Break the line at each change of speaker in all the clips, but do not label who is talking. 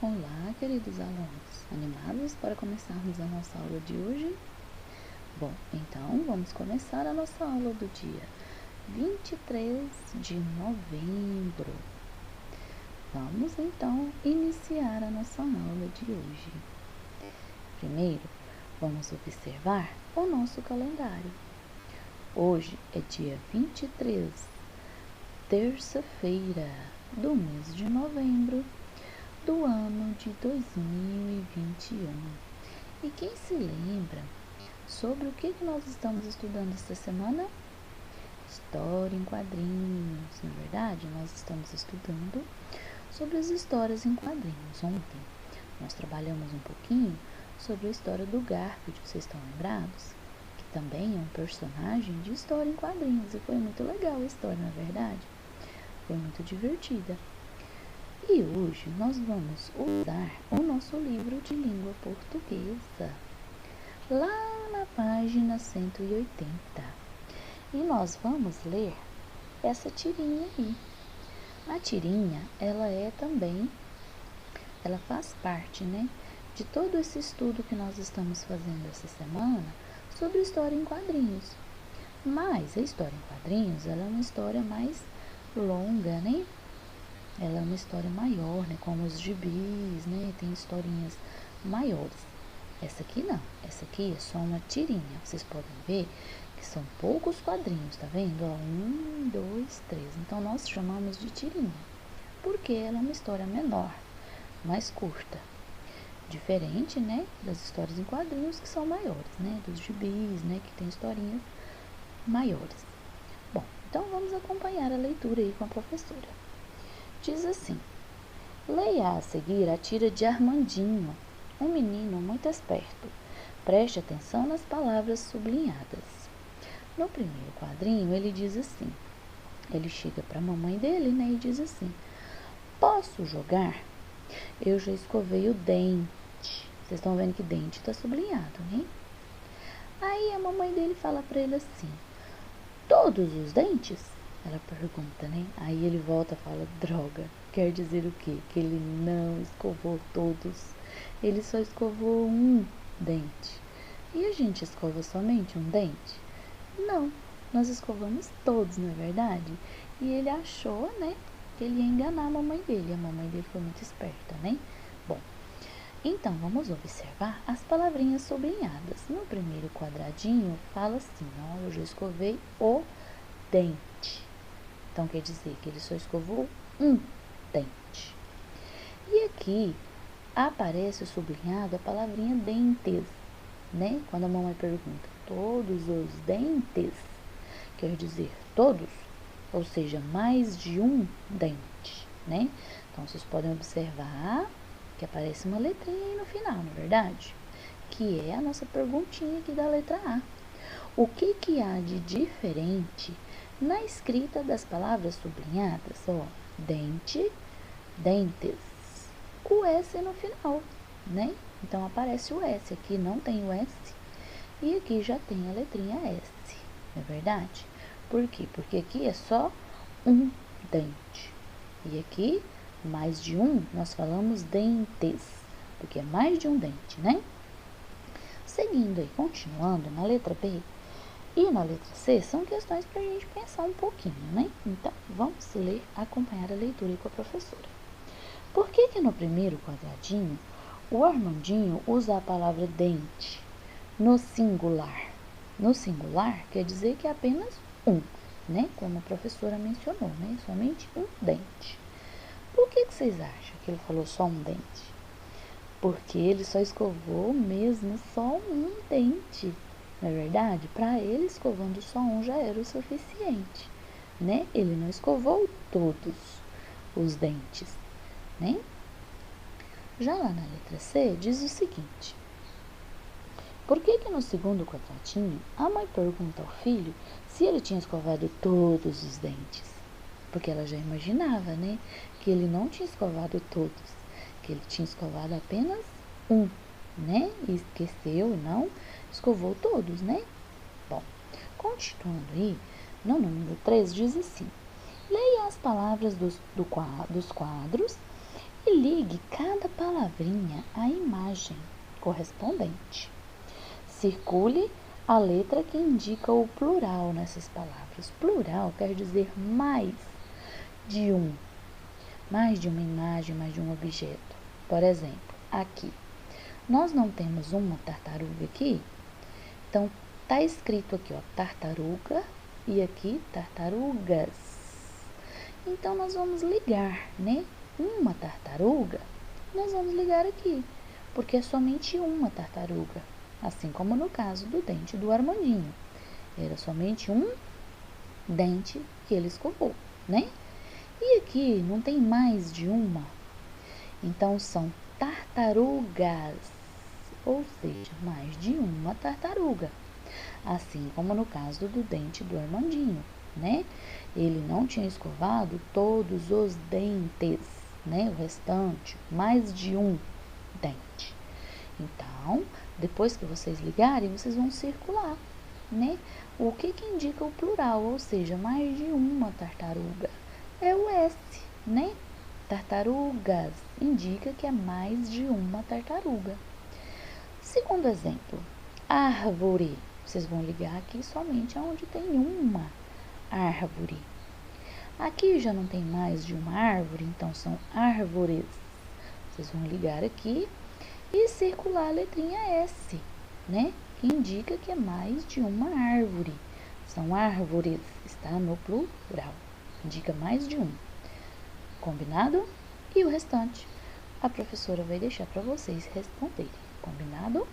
Olá, queridos alunos, animados para começarmos a nossa aula de hoje? Bom, então vamos começar a nossa aula do dia 23 de novembro. Vamos então iniciar a nossa aula de hoje. Primeiro, vamos observar o nosso calendário. Hoje é dia 23, terça-feira do mês de novembro do ano de 2021. E quem se lembra sobre o que nós estamos estudando esta semana? História em quadrinhos. Na verdade, nós estamos estudando sobre as histórias em quadrinhos. Ontem nós trabalhamos um pouquinho sobre a história do Garfield, vocês estão lembrados? Que também é um personagem de história em quadrinhos. E foi muito legal a história, na verdade. Foi muito divertida. E hoje nós vamos usar o nosso livro de língua portuguesa, lá na página 180. E nós vamos ler essa tirinha aí. A tirinha, ela faz parte, de todo esse estudo que nós estamos fazendo essa semana sobre história em quadrinhos. Mas a história em quadrinhos, ela é uma história mais longa, Ela é uma história maior, como os gibis, tem historinhas maiores. Essa aqui não, essa aqui é só uma tirinha. Vocês podem ver que são poucos quadrinhos, tá vendo? 1, 2, 3. Então, nós chamamos de tirinha, porque ela é uma história menor, mais curta. Diferente, das histórias em quadrinhos que são maiores, dos gibis, que tem historinhas maiores. Bom, então vamos acompanhar a leitura aí com a professora. Diz assim: leia a seguir a tira de Armandinho, um menino muito esperto. Preste atenção nas palavras sublinhadas. No primeiro quadrinho, ele diz assim, ele chega para a mamãe dele, e diz assim: posso jogar? Eu já escovei o dente. Vocês estão vendo que dente está sublinhado, Aí a mamãe dele fala para ele assim: todos os dentes? Ela pergunta, Aí ele volta e fala: droga, quer dizer o quê? Que ele não escovou todos. Ele só escovou um dente. E a gente escova somente um dente? Não, nós escovamos todos, não é verdade? E ele achou, que ele ia enganar a mamãe dele. A mamãe dele foi muito esperta, Bom, então vamos observar as palavrinhas sublinhadas. No primeiro quadradinho fala assim: ó, eu já escovei o dente. Então, quer dizer que ele só escovou um dente. E aqui aparece sublinhado a palavrinha dentes, Quando a mamãe pergunta, todos os dentes, quer dizer todos, ou seja, mais de um dente, Então, vocês podem observar que aparece uma letrinha aí no final, não é verdade? Que é a nossa perguntinha aqui da letra A. O que há de diferente na escrita das palavras sublinhadas? Ó, dente, dentes. O S no final, Então, aparece o S. Aqui não tem o S. E aqui já tem a letrinha S, não é verdade? Por quê? Porque aqui é só um dente. E aqui, mais de um, nós falamos dentes. Porque é mais de um dente, Seguindo aí, continuando, na letra B e na letra C, são questões para a gente pensar um pouquinho, Então, vamos ler, acompanhar a leitura aí com a professora. Por que no primeiro quadradinho, o Armandinho usa a palavra dente no singular? No singular, quer dizer que é apenas um, Como a professora mencionou, Somente um dente. Por que vocês acham que ele falou só um dente? Porque ele só escovou mesmo só um dente. Não é verdade? Para ele, escovando só um já era o suficiente, Ele não escovou todos os dentes, Já lá na letra C, diz o seguinte: por que no segundo quadradinho, a mãe pergunta ao filho se ele tinha escovado todos os dentes? Porque ela já imaginava, que ele não tinha escovado todos, que ele tinha escovado apenas um, E esqueceu e não escovou todos, Bom, continuando aí, no número 3 diz assim: leia as palavras dos quadros e ligue cada palavrinha à imagem correspondente. Circule a letra que indica o plural nessas palavras. Plural quer dizer mais de um, mais de uma imagem, mais de um objeto. Por exemplo, aqui, nós não temos uma tartaruga aqui, então tá escrito aqui, ó, tartaruga e aqui tartarugas. Então nós vamos ligar, né? Uma tartaruga, nós vamos ligar aqui, porque é somente uma tartaruga, assim como no caso do dente do Armandinho. Era somente um dente que ele escovou, né? E aqui não tem mais de uma, então são tartarugas, ou seja, mais de uma tartaruga. Assim como no caso do dente do Armandinho, né? Ele não tinha escovado todos os dentes, né? O restante, mais de um dente. Então, depois que vocês ligarem, vocês vão circular, né? O que indica o plural, ou seja, mais de uma tartaruga? É o S, né? Tartarugas indica que é mais de uma tartaruga. Segundo exemplo, árvore. Vocês vão ligar aqui somente onde tem uma árvore. Aqui já não tem mais de uma árvore, então são árvores. Vocês vão ligar aqui e circular a letrinha S, né? Que indica que é mais de uma árvore. São árvores, está no plural. Indica mais de um. Combinado? E o restante, a professora vai deixar para vocês responderem. Combinado?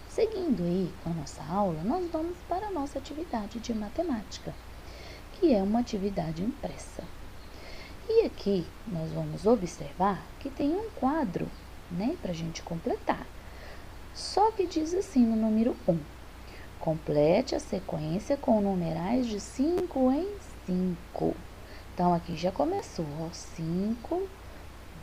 Seguindo aí com a nossa aula, nós vamos para a nossa atividade de matemática, que é uma atividade impressa. E aqui nós vamos observar que tem um quadro, né, para a gente completar. Só que diz assim no número 1, complete a sequência com numerais de 5 em 5. Então, aqui já começou, ó, 5,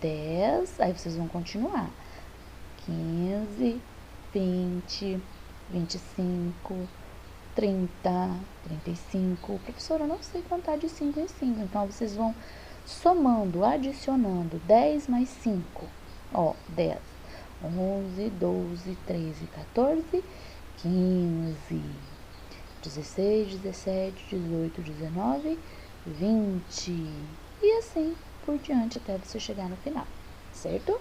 10, aí vocês vão continuar, 15, 20, 25, 30, 35. Professora, eu não sei contar de 5 em 5, então vocês vão somando, adicionando 10 mais 5, ó, 10, 11, 12, 13, 14, 15, 16, 17, 18, 19, 20 e assim por diante até você chegar no final, certo?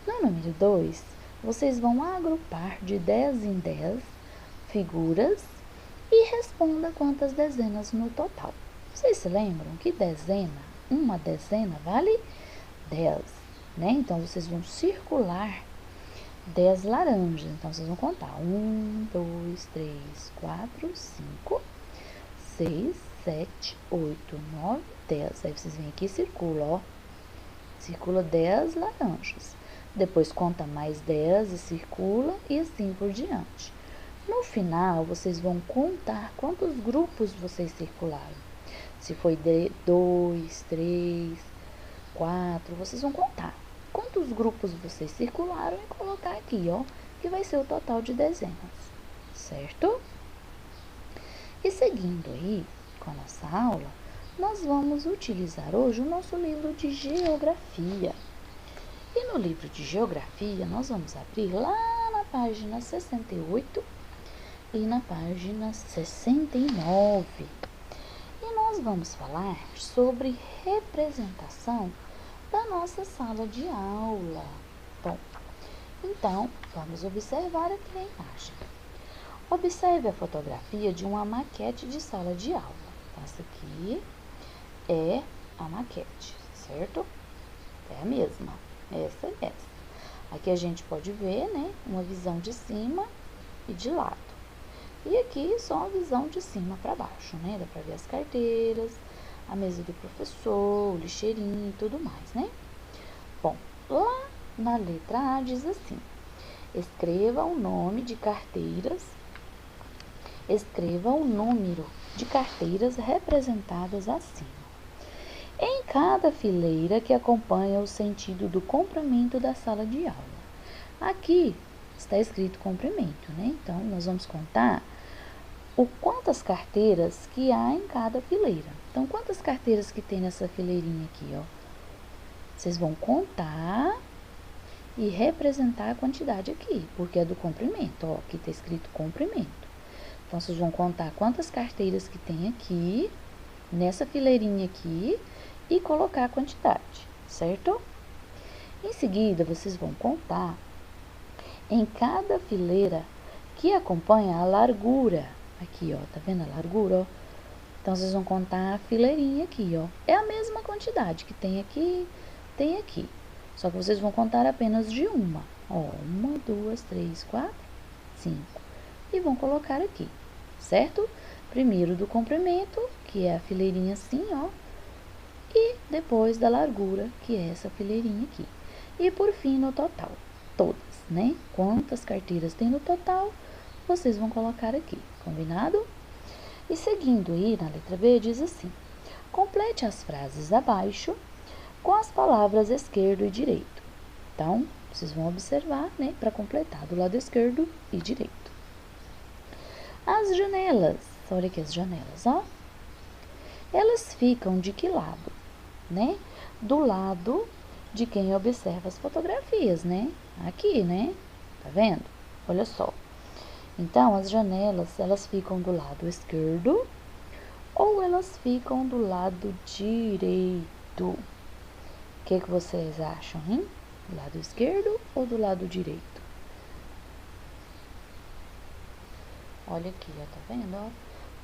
No número 2, vocês vão agrupar de 10 em 10 figuras e responda quantas dezenas no total. Vocês se lembram que dezena, uma dezena vale 10, né? Então, vocês vão circular 10 laranjas. Então, vocês vão contar 1, 2, 3, 4, 5, 6, 7, 8, 9, 10. Aí vocês vêm aqui e circulam, ó. Circula 10 laranjas. Depois conta mais 10 e circula e assim por diante. No final, vocês vão contar quantos grupos vocês circularam. Se foi 2, 3, 4, vocês vão contar quantos grupos vocês circularam e colocar aqui, ó, que vai ser o total de dezenas, certo? E seguindo aí com a nossa aula, nós vamos utilizar hoje o nosso livro de geografia. E no livro de geografia, nós vamos abrir lá na página 68 e na página 69. E nós vamos falar sobre representação da nossa sala de aula. Bom, então, vamos observar aqui a imagem. Observe a fotografia de uma maquete de sala de aula. Essa aqui é a maquete, certo? É a mesma, essa e essa. Aqui a gente pode ver, né, uma visão de cima e de lado. E aqui só a visão de cima para baixo, né? Dá para ver as carteiras, a mesa do professor, o lixeirinho e tudo mais, né? Bom, lá na letra A diz assim: escreva o nome de carteiras, escreva o número de carteiras representadas acima, em cada fileira que acompanha o sentido do comprimento da sala de aula. Aqui está escrito comprimento, né? Então, nós vamos contar o quantas carteiras que há em cada fileira. Então, quantas carteiras que tem nessa fileirinha aqui, ó? Vocês vão contar e representar a quantidade aqui, porque é do comprimento, ó, aqui está escrito comprimento. Então, vocês vão contar quantas carteiras que tem aqui, nessa fileirinha aqui, e colocar a quantidade, certo? Em seguida, vocês vão contar em cada fileira que acompanha a largura. Aqui, ó, tá vendo a largura, ó? Então, vocês vão contar a fileirinha aqui, ó. É a mesma quantidade que tem aqui. Só que vocês vão contar apenas de uma. Ó, 1, 2, 3, 4, 5. E vão colocar aqui, certo? Primeiro do comprimento, que é a fileirinha assim, ó. E depois da largura, que é essa fileirinha aqui. E por fim, no total, todas, né? Quantas carteiras tem no total, vocês vão colocar aqui, combinado? E seguindo aí, na letra B, diz assim: complete as frases abaixo com as palavras esquerdo e direito. Então, vocês vão observar, né, para completar do lado esquerdo e direito. As janelas, olha aqui as janelas, ó. Elas ficam de que lado, né? Do lado de quem observa as fotografias, né? Aqui, né? Tá vendo? Olha só. Então, as janelas, elas ficam do lado esquerdo ou elas ficam do lado direito? O que vocês acham, hein? Do lado esquerdo ou do lado direito? Olha aqui, ó, tá vendo, ó?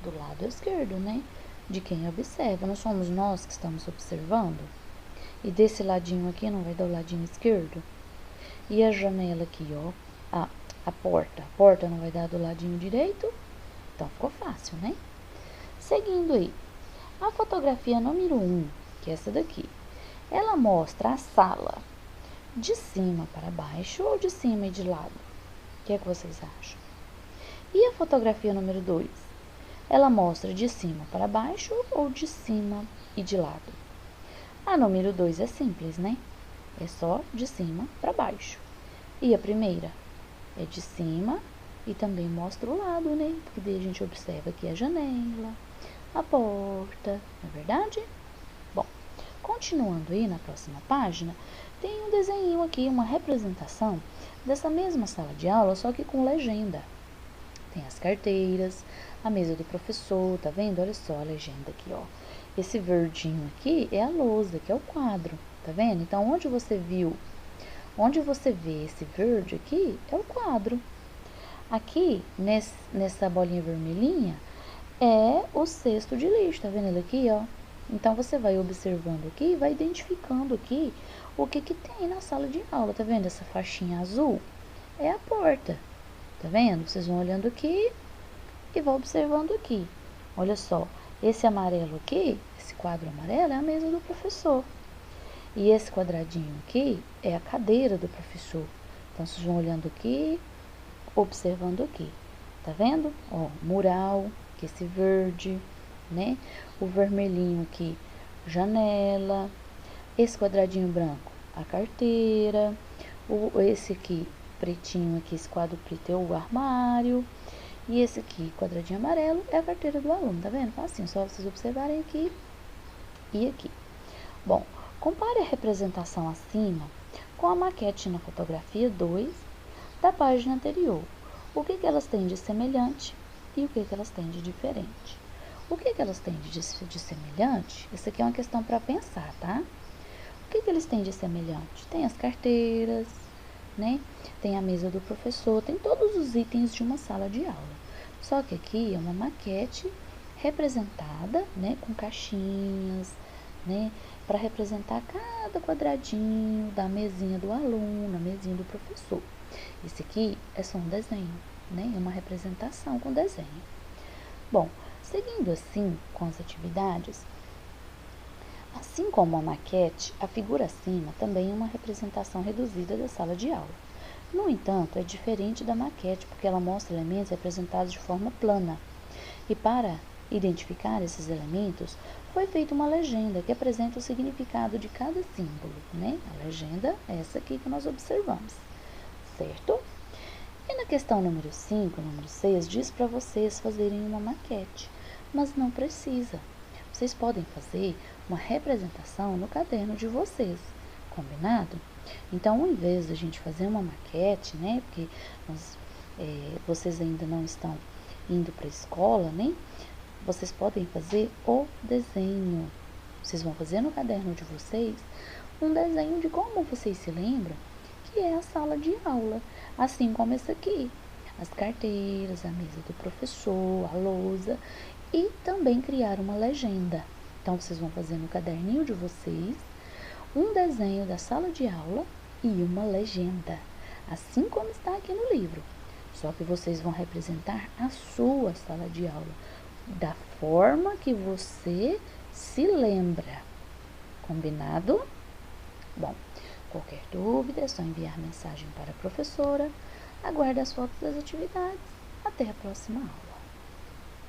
Do lado esquerdo, né? De quem observa. Não somos nós que estamos observando? E desse ladinho aqui não vai dar o ladinho esquerdo? E a janela aqui, ó, a porta não vai dar do ladinho direito? Então, ficou fácil, né? Seguindo aí, a fotografia número 1, que é essa daqui, ela mostra a sala de cima para baixo ou de cima e de lado? O que é que vocês acham? E a fotografia número 2, ela mostra de cima para baixo ou de cima e de lado? A número 2 é simples, né? É só de cima para baixo. E a primeira é de cima e também mostra o lado, né? Porque daí a gente observa aqui a janela, a porta, não é verdade? Bom, continuando aí na próxima página, tem um desenho aqui, uma representação dessa mesma sala de aula, só que com legenda. Tem as carteiras, a mesa do professor, tá vendo? Olha só a legenda aqui, ó. Esse verdinho aqui é a lousa, que é o quadro, tá vendo? Então, onde você vê esse verde aqui, é o quadro. Aqui, nessa bolinha vermelhinha, é o cesto de lixo, tá vendo ele aqui, ó? Então, você vai observando aqui e vai identificando aqui o que tem na sala de aula, tá vendo? Essa faixinha azul é a porta, tá vendo? Vocês vão olhando aqui e vão observando aqui. Olha só, esse amarelo aqui, esse quadro amarelo é a mesa do professor. E esse quadradinho aqui é a cadeira do professor. Então, vocês vão olhando aqui, observando aqui. Tá vendo? Ó, mural, que é esse verde, né? O vermelhinho aqui, janela. Esse quadradinho branco, a carteira. Esse aqui, pretinho aqui, esse quadro preto é o armário. E esse aqui, quadradinho amarelo, é a carteira do aluno, tá vendo? Assim, só vocês observarem aqui e aqui. Bom, compare a representação acima com a maquete na fotografia 2 da página anterior. O que elas têm de semelhante e o que elas têm de diferente? O que elas têm de semelhante? Isso aqui é uma questão para pensar, tá? O que eles têm de semelhante? Tem as carteiras, né? Tem a mesa do professor, tem todos os itens de uma sala de aula. Só que aqui é uma maquete representada, né, com caixinhas, né, para representar cada quadradinho da mesinha do aluno, a mesinha do professor. Esse aqui é só um desenho, né, é uma representação com desenho. Bom, seguindo assim com as atividades, assim como a maquete, a figura acima também é uma representação reduzida da sala de aula. No entanto, é diferente da maquete porque ela mostra elementos representados de forma plana. E para identificar esses elementos, foi feita uma legenda que apresenta o significado de cada símbolo, né? A legenda é essa aqui que nós observamos, certo? E na questão número 5, número 6, diz para vocês fazerem uma maquete, mas não precisa. Vocês podem fazer uma representação no caderno de vocês, combinado? Então, ao invés da gente fazer uma maquete, né, porque vocês ainda não estão indo para a escola, né, vocês podem fazer o desenho. Vocês vão fazer no caderno de vocês um desenho de como vocês se lembram que é a sala de aula, assim como essa aqui, as carteiras, a mesa do professor, a lousa, e também criar uma legenda. Então, vocês vão fazer no caderninho de vocês um desenho da sala de aula e uma legenda, assim como está aqui no livro. Só que vocês vão representar a sua sala de aula, da forma que você se lembra. Combinado? Bom, qualquer dúvida é só enviar mensagem para a professora. Aguarde as fotos das atividades. Até a próxima aula.